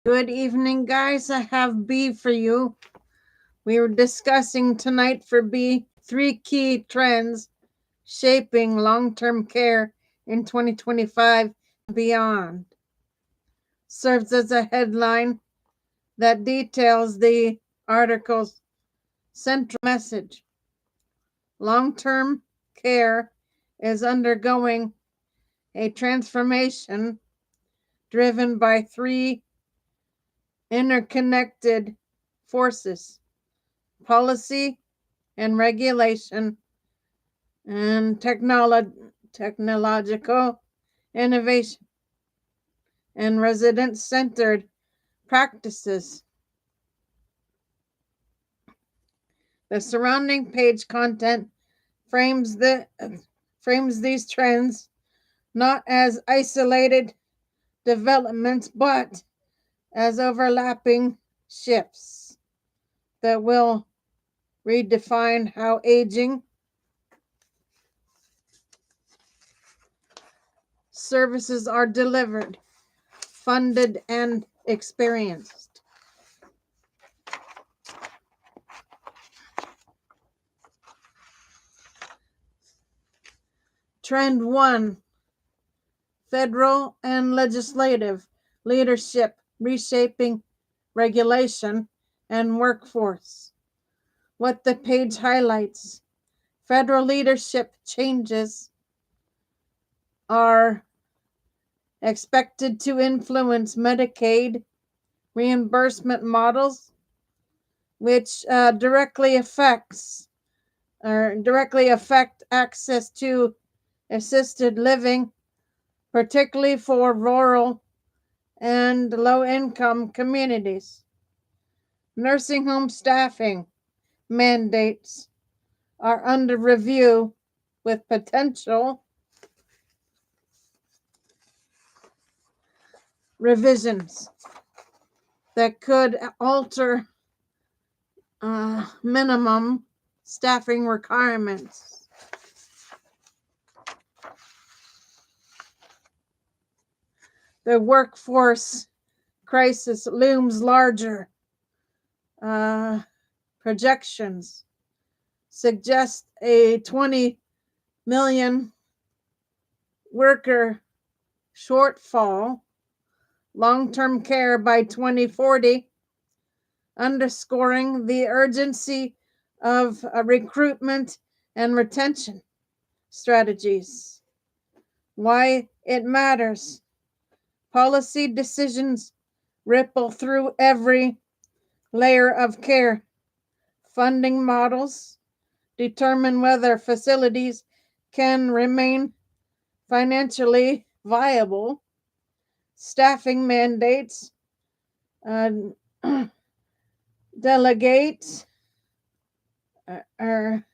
Good evening, guys. I have B for you. We were discussing tonight for B 3 key trends shaping long term care in 2025 and beyond. Serves as a headline that details the article's central message. Long term care is undergoing a transformation driven by three interconnected forces: policy and regulation and technological innovation and resident-centered practices. The surrounding page content frames these trends not as isolated developments but as overlapping shifts that will redefine how aging services are delivered, funded, and experienced. Trend 1: federal and legislative leadership reshaping regulation and workforce. What the page highlights: federal leadership changes are expected to influence Medicaid reimbursement models, which directly affect access to assisted living, particularly for rural and low-income communities. Nursing home staffing mandates are under review with potential revisions that could alter minimum staffing requirements. The workforce crisis looms larger. Projections suggest a 20 million worker shortfall long-term care by 2040, underscoring the urgency of recruitment and retention strategies. Why it matters: policy decisions ripple through every layer of care. Funding models determine whether facilities can remain financially viable. Staffing mandates delegate or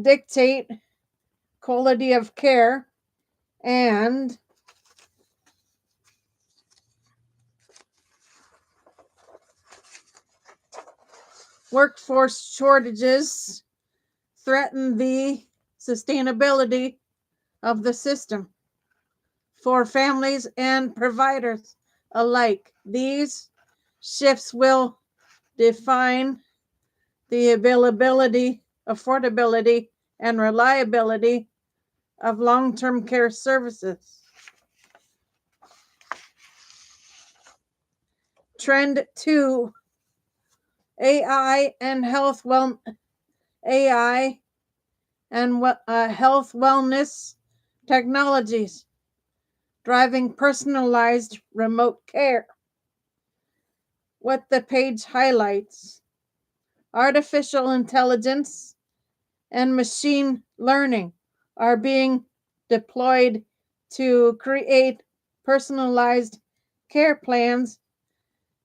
dictate quality of care, and workforce shortages threaten the sustainability of the system for families and providers alike. These shifts will define the availability, affordability, and reliability of long-term care services. Trend 2: AI and health wellness technologies driving personalized remote care. What the page highlights: artificial intelligence and machine learning are being deployed to create personalized care plans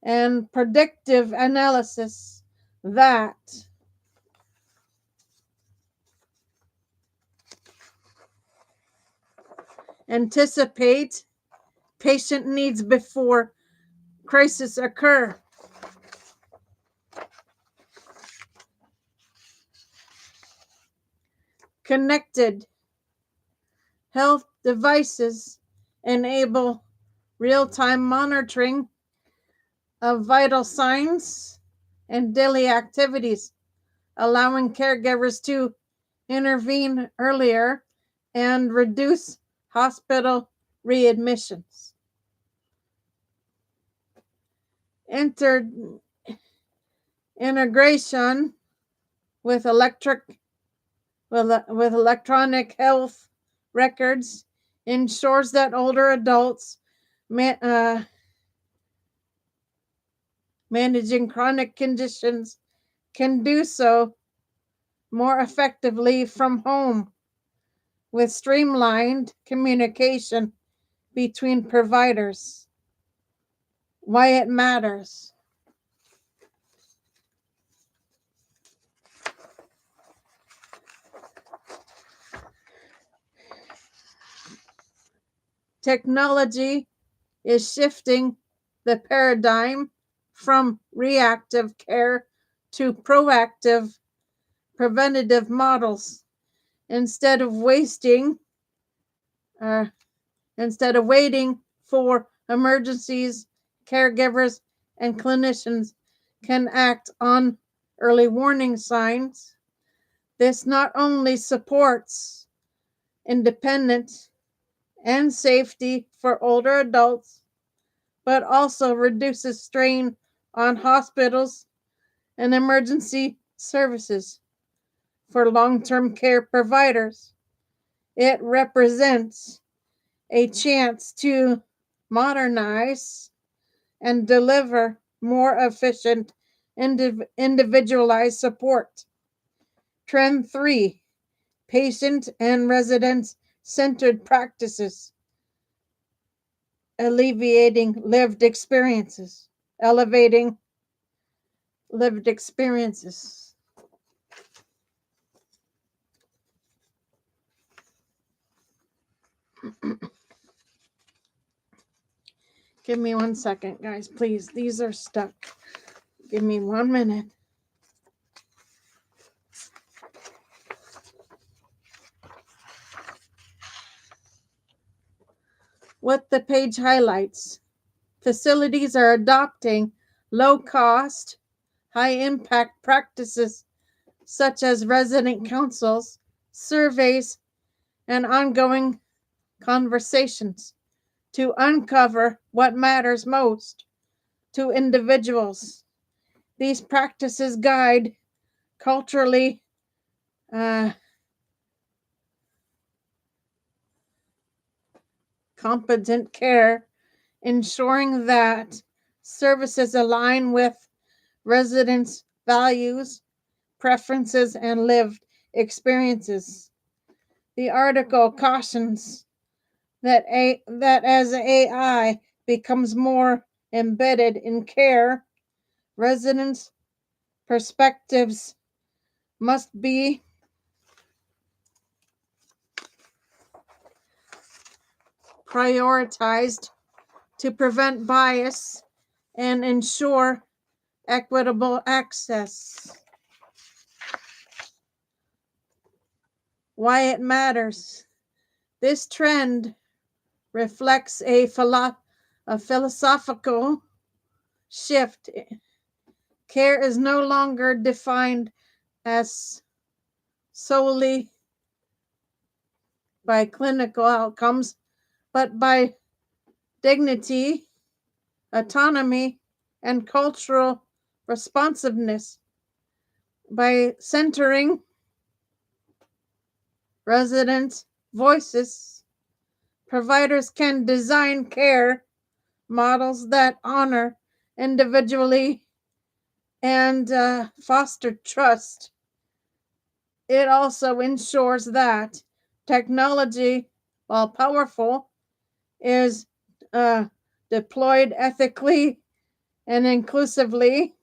and predictive analysis that anticipate patient needs before crises occur. Connected health devices enable real-time monitoring of vital signs and daily activities, allowing caregivers to intervene earlier and reduce hospital readmissions. Integration with electronic health records ensures that older adults managing chronic conditions can do so more effectively from home, with streamlined communication between providers. Why it matters. Technology is shifting the paradigm from reactive care to proactive preventative models. Instead of wasting uh, Instead of waiting for emergencies, caregivers and clinicians can act on early warning signs. This not only supports independence and safety for older adults, but also reduces strain on hospitals and emergency services for long-term care providers. It represents a chance to modernize and deliver more efficient individualized support. Trend 3: patient and resident centered practices, alleviating lived experiences, elevating lived experiences. Give me 1 second, guys, please. These are stuck. Give me 1 minute. What the page highlights: facilities are adopting low cost, high impact practices such as resident councils, surveys, and ongoing conversations to uncover what matters most to individuals. These practices guide culturally competent care, ensuring that services align with residents' values, preferences, and lived experiences. The article cautions that as AI becomes more embedded in care, residents' perspectives must be prioritized to prevent bias and ensure equitable access. Why it matters. This trend reflects a philosophical shift. Care is no longer defined as solely by clinical outcomes, but by dignity, autonomy, and cultural responsiveness. By centering residents' voices, providers can design care models that honor individually and foster trust. It also ensures that technology, while powerful, is deployed ethically and inclusively.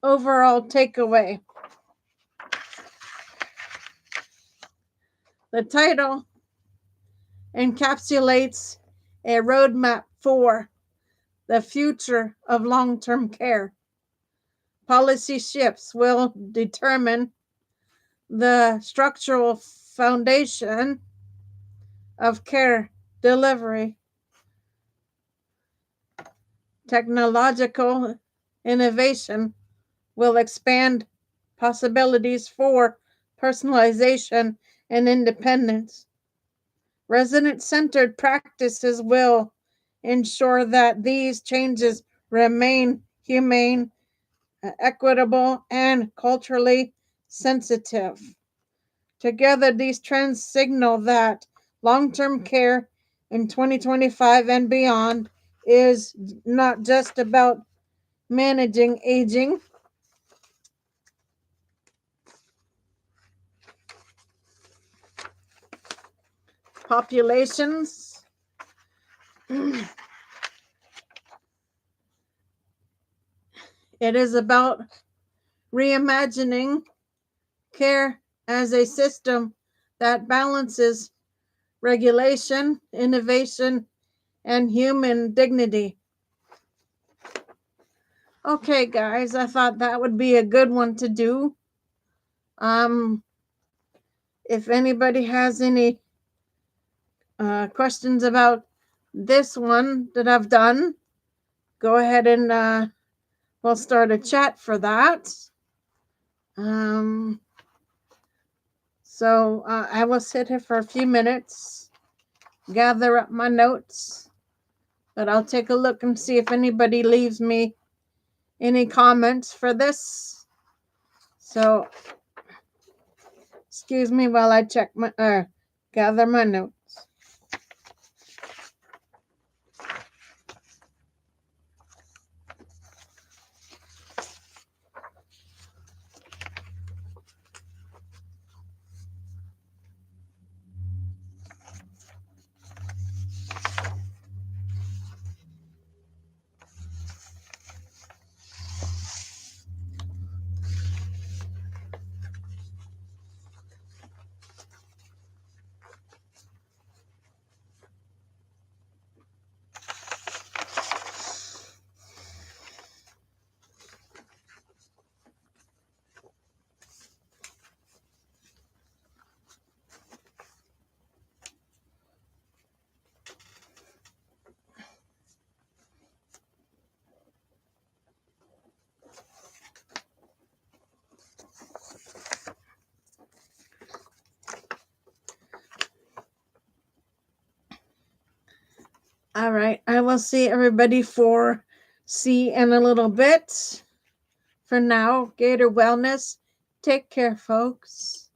Overall takeaway. The title encapsulates a roadmap for the future of long-term care. Policy shifts will determine the structural foundation of care delivery. Technological innovation will expand possibilities for personalization and independence. Resident-centered practices will ensure that these changes remain humane, equitable, and culturally sensitive. Together, these trends signal that long-term care in 2025 and beyond is not just about managing aging populations. It is about reimagining care as a system that balances regulation, innovation, and human dignity. Okay, guys, I thought that would be a good one to do. If anybody has any questions about this one that I've done, go ahead and we'll start a chat for that. So I will sit here for a few minutes, gather up my notes, but I'll take a look and see if anybody leaves me any comments for this. So excuse me while I check my gather my notes. All right, I will see everybody for C in a little bit. For now, Gator Wellness, take care, folks.